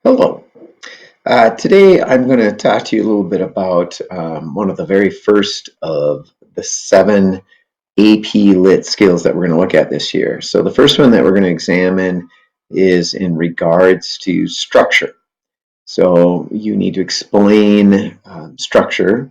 Hello. Today I'm going to talk to you a little bit about one of the very first of the seven AP Lit skills that we're going to look at this year. So the first one that we're going to examine is in regards to structure. So you need to explain structure.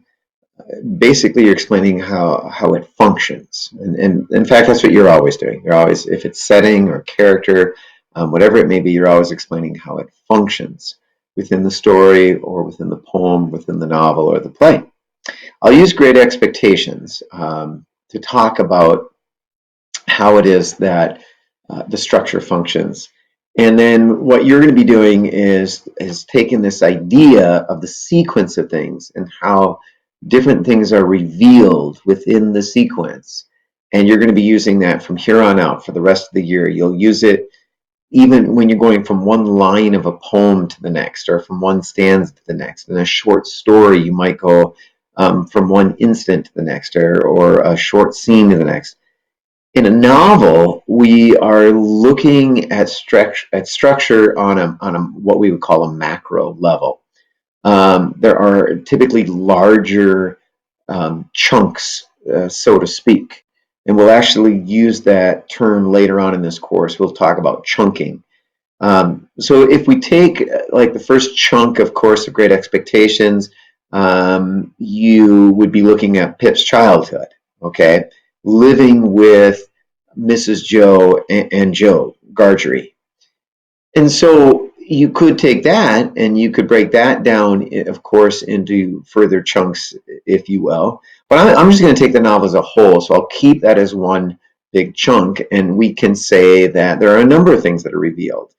Basically, you're explaining how it functions. And in fact, that's what you're always doing. You're always, if it's setting or character, whatever it may be, you're always explaining how it functions within the story or within the poem, within the novel or the play. I'll use Great Expectations to talk about how it is that the structure functions. And then what you're going to be doing is taking this idea of the sequence of things and how different things are revealed within the sequence. And you're going to be using that from here on out for the rest of the year. You'll use it even when you're going from one line of a poem to the next, or from one stanza to the next. In a short story, you might go from one instant to the next, or a short scene to the next. In a novel, we are looking at structure on a what we would call a macro level. There are typically larger chunks, so to speak, and we'll actually use that term later on in this course. We'll talk about chunking. So if we take like the first chunk, of course, of Great Expectations, you would be looking at Pip's childhood, okay? Living with Mrs. Joe and Joe Gargery. And so you could take that and you could break that down, of course, into further chunks, if you will. But I'm just going to take the novel as a whole, so I'll keep that as one big chunk, and we can say that there are a number of things that are revealed.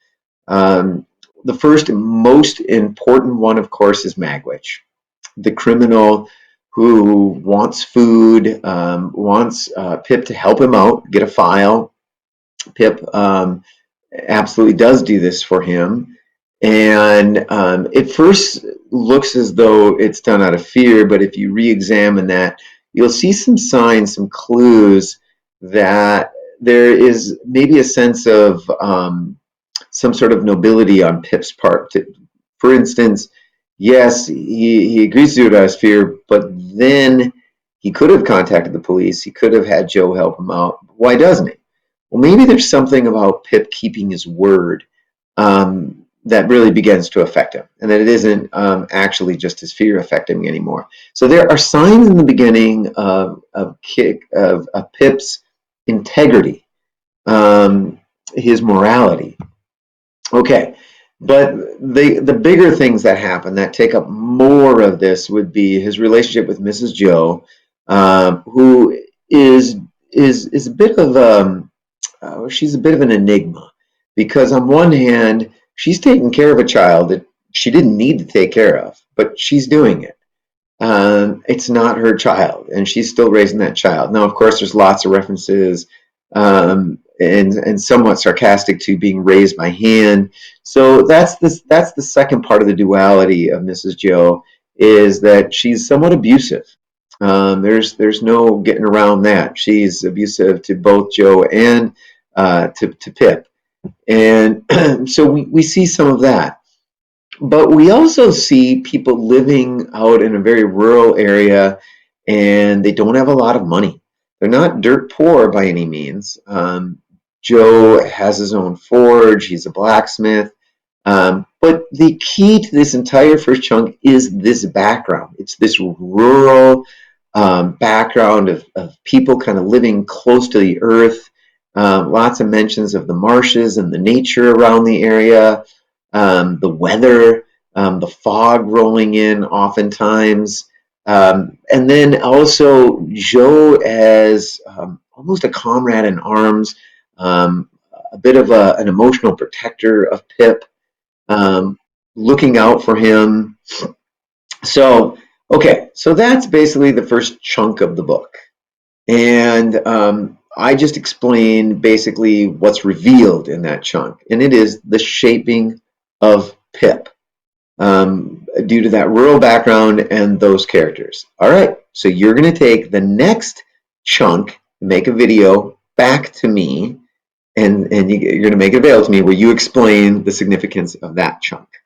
Um, the first and most important one, of course, is Magwitch, the criminal who wants food, wants Pip to help him out, get a file. Pip absolutely does do this for him. And it first looks as though it's done out of fear, but if you re-examine that, you'll see some signs, some clues that there is maybe a sense of some sort of nobility on Pip's part. For instance, yes, he agrees to do it out of fear, but then he could have contacted the police. He could have had Joe help him out. Why doesn't he? Well, maybe there's something about Pip keeping his word that really begins to affect him, and that it isn't actually just his fear affecting him anymore. So there are signs in the beginning of Pip's integrity, his morality. Okay, but the bigger things that happen that take up more of this would be his relationship with Mrs. Joe, who is a bit of she's a bit of an enigma, because on one hand she's taking care of a child that she didn't need to take care of, but she's doing it. It's not her child, and she's still raising that child. Now, of course, there's lots of references and somewhat sarcastic to being raised by hand. So that's the second part of the duality of Mrs. Joe, is that she's somewhat abusive. There's no getting around that. She's abusive to both Joe and to Pip, and so we see some of that. But we also see people living out in a very rural area, and they don't have a lot of money. They're not dirt poor by any means. Joe has his own forge, he's a blacksmith. But the key to this entire first chunk is this background. It's this rural background of people kind of living close to the earth. Lots of mentions of the marshes and the nature around the area, the weather, the fog rolling in oftentimes. And then also Joe as almost a comrade in arms, a bit of an emotional protector of Pip, um, looking out for him. So, okay, so that's basically the first chunk of the book. And I just explained basically what's revealed in that chunk, and it is the shaping of Pip, due to that rural background and those characters. All right, so you're going to take the next chunk, make a video back to me, and you're going to make it available to me where you explain the significance of that chunk.